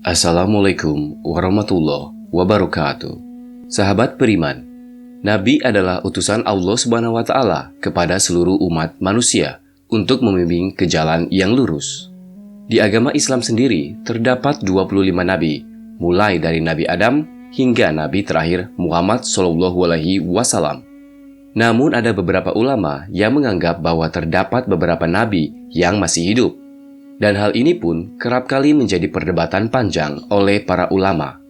Assalamualaikum warahmatullahi wabarakatuh. Sahabat beriman, Nabi adalah utusan Allah Subhanahu wa Ta'ala kepada seluruh umat manusia untuk membimbing ke jalan yang lurus. Di agama Islam sendiri terdapat 25 nabi, mulai dari Nabi Adam hingga Nabi terakhir Muhammad SAW. Namun ada beberapa ulama yang menganggap bahwa terdapat beberapa nabi yang masih hidup. Dan hal ini pun kerap kali menjadi perdebatan panjang oleh para ulama.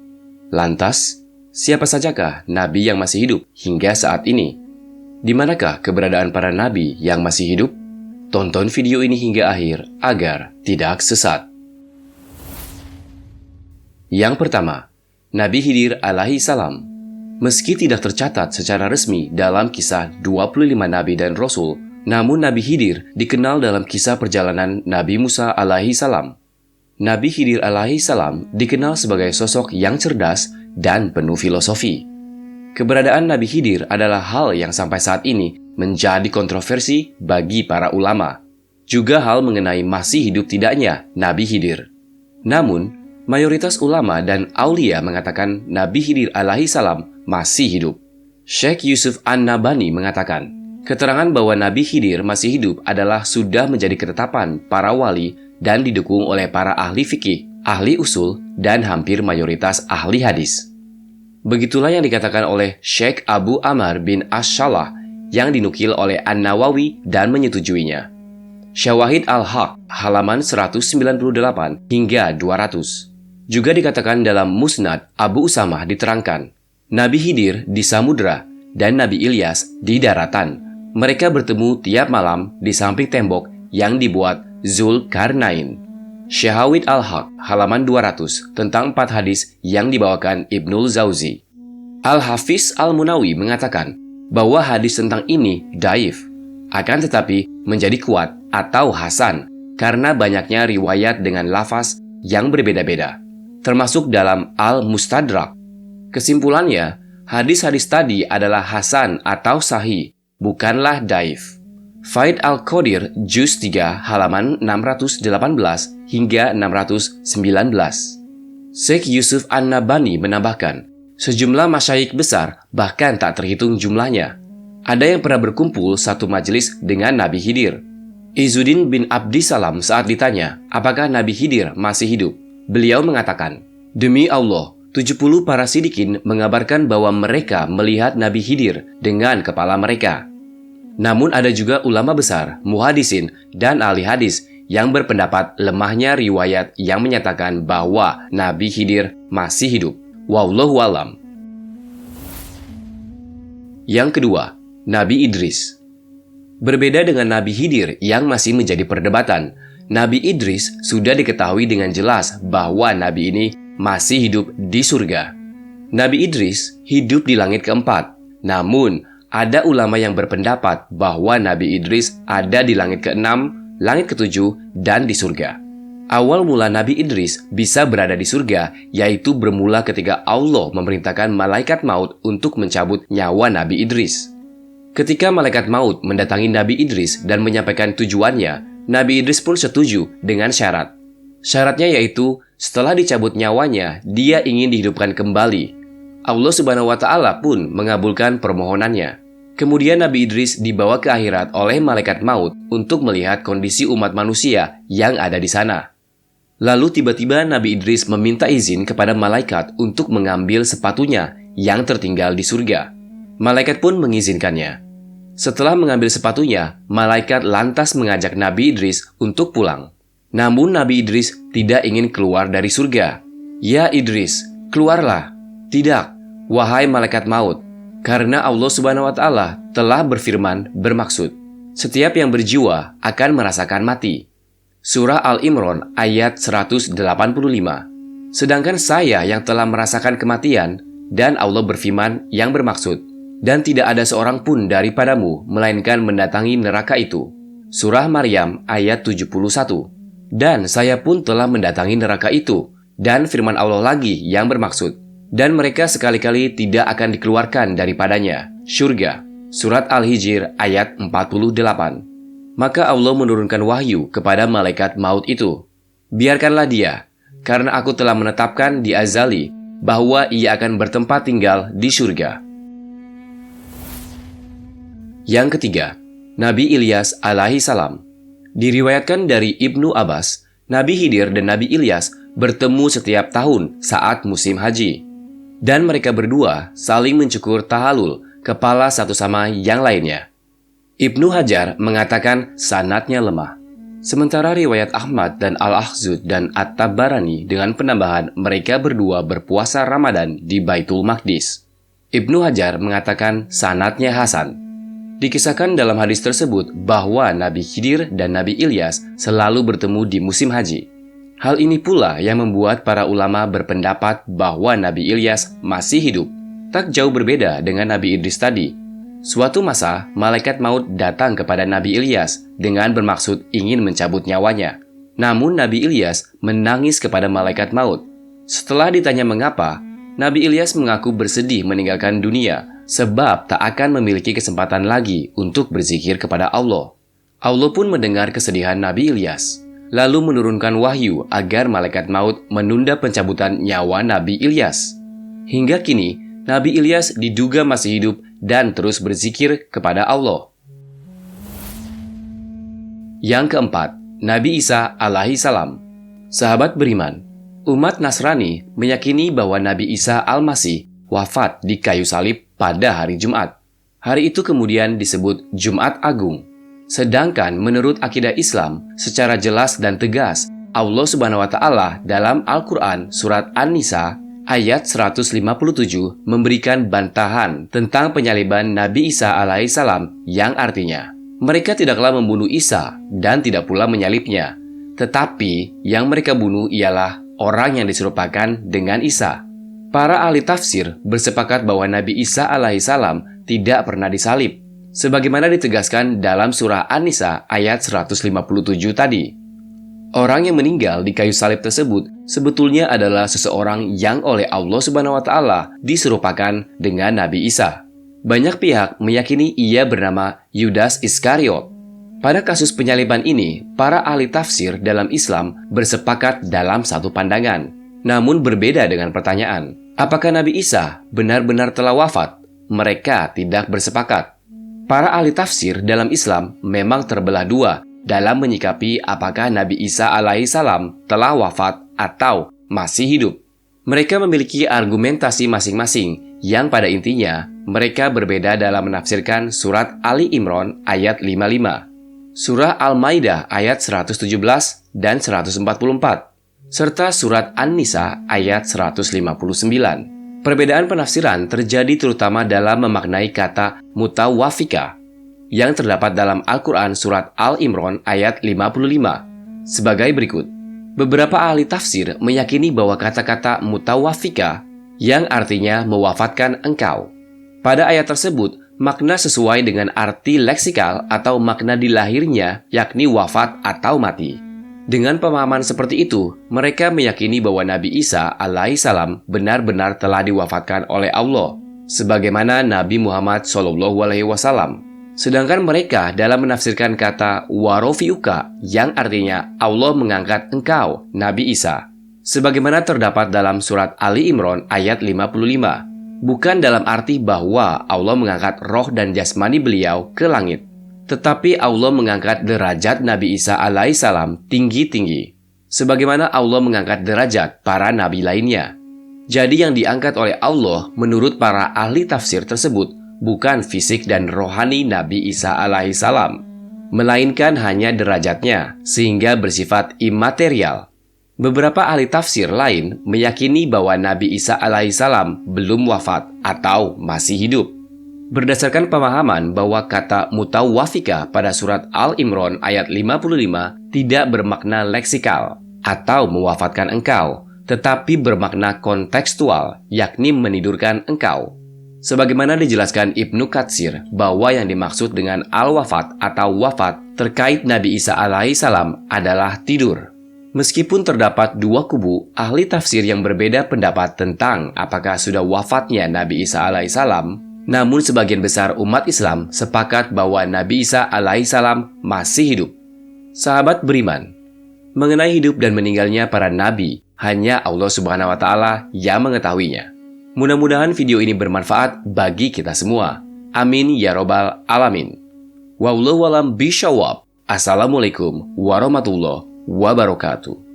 Lantas, siapa sajakah nabi yang masih hidup hingga saat ini? Di manakah keberadaan para nabi yang masih hidup? Tonton video ini hingga akhir agar tidak sesat. Yang pertama, Nabi Khidir alaihi salam. Meski tidak tercatat secara resmi dalam kisah 25 nabi dan rasul, namun Nabi Khidir dikenal dalam kisah perjalanan Nabi Musa alaihi salam. Nabi Khidir alaihi salam dikenal sebagai sosok yang cerdas dan penuh filosofi. Keberadaan Nabi Khidir adalah hal yang sampai saat ini menjadi kontroversi bagi para ulama. Juga hal mengenai masih hidup tidaknya Nabi Khidir. Namun, mayoritas ulama dan aulia mengatakan Nabi Khidir alaihi salam masih hidup. Syekh Yusuf An-Nabhani mengatakan, keterangan bahwa Nabi Khidir masih hidup adalah sudah menjadi ketetapan para wali dan didukung oleh para ahli fikih, ahli usul, dan hampir mayoritas ahli hadis. Begitulah yang dikatakan oleh Syekh Abu Amr bin Ash-Shalah yang dinukil oleh An-Nawawi dan menyetujuinya. Syawahid Al-Haq halaman 198 hingga 200. Juga dikatakan dalam Musnad Abu Usamah diterangkan, Nabi Khidir di samudra dan Nabi Ilyas di daratan. Mereka bertemu tiap malam di samping tembok yang dibuat Zulkarnain. Syahawid Al-Haq halaman 200 tentang 4 hadis yang dibawakan Ibnul Jauzi. Al-Hafiz Al-Munawi mengatakan bahwa hadis tentang ini daif, akan tetapi menjadi kuat atau hasan karena banyaknya riwayat dengan lafaz yang berbeda-beda, termasuk dalam Al-Mustadrak. Kesimpulannya, hadis-hadis tadi adalah hasan atau sahih, bukanlah daif. Faid Al-Qadir Juz 3 halaman 618 hingga 619. Syekh Yusuf An-Nabhani menambahkan, sejumlah masyayikh besar bahkan tak terhitung jumlahnya. Ada yang pernah berkumpul satu majelis dengan Nabi Khidir. Izzuddin bin Abdissalam saat ditanya, apakah Nabi Khidir masih hidup? Beliau mengatakan, demi Allah, 70 para sidikin mengabarkan bahwa mereka melihat Nabi Khidir dengan kepala mereka. Namun ada juga ulama besar, muhadisin, dan ahli hadis yang berpendapat lemahnya riwayat yang menyatakan bahwa Nabi Khidir masih hidup. Wallahu alam. Yang kedua, Nabi Idris. Berbeda dengan Nabi Khidir yang masih menjadi perdebatan, Nabi Idris sudah diketahui dengan jelas bahwa Nabi ini masih hidup di surga. Nabi Idris hidup di langit keempat, namun ada ulama yang berpendapat bahwa Nabi Idris ada di langit keenam, langit ketujuh, dan di surga. Awal mula Nabi Idris bisa berada di surga, yaitu bermula ketika Allah memerintahkan malaikat maut untuk mencabut nyawa Nabi Idris. Ketika malaikat maut mendatangi Nabi Idris dan menyampaikan tujuannya, Nabi Idris pun setuju dengan syarat. Syaratnya yaitu, setelah dicabut nyawanya, dia ingin dihidupkan kembali. Allah Subhanahu wa Ta'ala pun mengabulkan permohonannya. Kemudian Nabi Idris dibawa ke akhirat oleh malaikat maut untuk melihat kondisi umat manusia yang ada di sana. Lalu tiba-tiba Nabi Idris meminta izin kepada malaikat untuk mengambil sepatunya yang tertinggal di surga. Malaikat pun mengizinkannya. Setelah mengambil sepatunya, malaikat lantas mengajak Nabi Idris untuk pulang. Namun Nabi Idris tidak ingin keluar dari surga. Ya Idris, keluarlah. Tidak, wahai malaikat maut, karena Allah Subhanahu wa Ta'ala telah berfirman bermaksud, setiap yang berjiwa akan merasakan mati. Surah Al-Imran ayat 185. Sedangkan saya yang telah merasakan kematian, dan Allah berfirman yang bermaksud, dan tidak ada seorang pun daripadamu melainkan mendatangi neraka itu. Surah Maryam ayat 71. Dan saya pun telah mendatangi neraka itu, dan firman Allah lagi yang bermaksud, dan mereka sekali-kali tidak akan dikeluarkan daripadanya, syurga. Surat Al-Hijr ayat 48. Maka Allah menurunkan wahyu kepada malaikat maut itu. Biarkanlah dia, karena aku telah menetapkan di azali bahwa ia akan bertempat tinggal di surga. Yang ketiga, Nabi Ilyas alaihi salam. Diriwayatkan dari Ibnu Abbas, Nabi Khidir dan Nabi Ilyas bertemu setiap tahun saat musim haji. Dan mereka berdua saling mencukur tahalul kepala satu sama yang lainnya. Ibnu Hajar mengatakan sanadnya lemah. Sementara riwayat Ahmad dan Al-Ahzud dan At-Tabarani dengan penambahan mereka berdua berpuasa Ramadan di Baitul Maqdis. Ibnu Hajar mengatakan sanadnya hasan. Dikisahkan dalam hadis tersebut bahwa Nabi Khidir dan Nabi Ilyas selalu bertemu di musim haji. Hal ini pula yang membuat para ulama berpendapat bahwa Nabi Ilyas masih hidup, tak jauh berbeda dengan Nabi Idris tadi. Suatu masa, malaikat maut datang kepada Nabi Ilyas dengan bermaksud ingin mencabut nyawanya. Namun Nabi Ilyas menangis kepada malaikat maut. Setelah ditanya mengapa, Nabi Ilyas mengaku bersedih meninggalkan dunia sebab tak akan memiliki kesempatan lagi untuk berzikir kepada Allah. Allah pun mendengar kesedihan Nabi Ilyas, lalu menurunkan wahyu agar malaikat maut menunda pencabutan nyawa Nabi Ilyas. Hingga kini, Nabi Ilyas diduga masih hidup dan terus berzikir kepada Allah. Yang keempat, Nabi Isa alaihi salam. Sahabat beriman, umat Nasrani meyakini bahwa Nabi Isa Al-Masih wafat di kayu salib pada hari Jumat. Hari itu kemudian disebut Jumat Agung. Sedangkan menurut akidah Islam, secara jelas dan tegas, Allah Subhanahu wa Ta'ala dalam Al-Quran Surat An-Nisa ayat 157 memberikan bantahan tentang penyaliban Nabi Isa alaihi salam yang artinya, mereka tidaklah membunuh Isa dan tidak pula menyalibnya, tetapi yang mereka bunuh ialah orang yang diserupakan dengan Isa. Para ahli tafsir bersepakat bahwa Nabi Isa alaihi salam tidak pernah disalib, sebagaimana ditegaskan dalam surah An-Nisa ayat 157 tadi. Orang yang meninggal di kayu salib tersebut sebetulnya adalah seseorang yang oleh Allah Subhanahu wa Ta'ala diserupakan dengan Nabi Isa. Banyak pihak meyakini ia bernama Yudas Iskariot. Pada kasus penyaliban ini, para ahli tafsir dalam Islam bersepakat dalam satu pandangan, namun berbeda dengan pertanyaan, apakah Nabi Isa benar-benar telah wafat? Mereka tidak bersepakat. Para ahli tafsir dalam Islam memang terbelah dua dalam menyikapi apakah Nabi Isa alaihi salam telah wafat atau masih hidup. Mereka memiliki argumentasi masing-masing yang pada intinya mereka berbeda dalam menafsirkan surat Ali Imran ayat 55, surah Al-Maidah ayat 117 dan 144, serta surat An-Nisa ayat 159. Perbedaan penafsiran terjadi terutama dalam memaknai kata mutawafika yang terdapat dalam Al-Quran Surat Al-Imran ayat 55 sebagai berikut. Beberapa ahli tafsir meyakini bahwa kata-kata mutawafika yang artinya mewafatkan engkau. Pada ayat tersebut, makna sesuai dengan arti leksikal atau makna di lahirnya, yakni wafat atau mati. Dengan pemahaman seperti itu, mereka meyakini bahwa Nabi Isa alaihi salam benar-benar telah diwafatkan oleh Allah, sebagaimana Nabi Muhammad SAW. Sedangkan mereka dalam menafsirkan kata warofiuka yang artinya Allah mengangkat engkau, Nabi Isa, sebagaimana terdapat dalam surat Ali Imran ayat 55, bukan dalam arti bahwa Allah mengangkat roh dan jasmani beliau ke langit, tetapi Allah mengangkat derajat Nabi Isa alaihi salam tinggi-tinggi, sebagaimana Allah mengangkat derajat para nabi lainnya. Jadi yang diangkat oleh Allah menurut para ahli tafsir tersebut bukan fisik dan rohani Nabi Isa alaihi salam, melainkan hanya derajatnya sehingga bersifat imaterial. Beberapa ahli tafsir lain meyakini bahwa Nabi Isa alaihi salam belum wafat atau masih hidup. Berdasarkan pemahaman bahwa kata mutawafika pada surat Al-Imran ayat 55 tidak bermakna leksikal atau mewafatkan engkau, tetapi bermakna kontekstual, yakni menidurkan engkau. Sebagaimana dijelaskan Ibnu Katsir bahwa yang dimaksud dengan al-wafat atau wafat terkait Nabi Isa alaihi salam adalah tidur. Meskipun terdapat dua kubu ahli tafsir yang berbeda pendapat tentang apakah sudah wafatnya Nabi Isa alaihi salam, namun sebagian besar umat Islam sepakat bahwa Nabi Isa alaihi salam masih hidup. Sahabat beriman, mengenai hidup dan meninggalnya para nabi, Hanya Allah Subhanahu wa Ta'ala yang mengetahuinya. Mudah-mudahan video ini bermanfaat bagi kita semua. Amin ya Robbal 'Alamin. Wallahu a'lam bishawab. Assalamualaikum warahmatullahi wabarakatuh.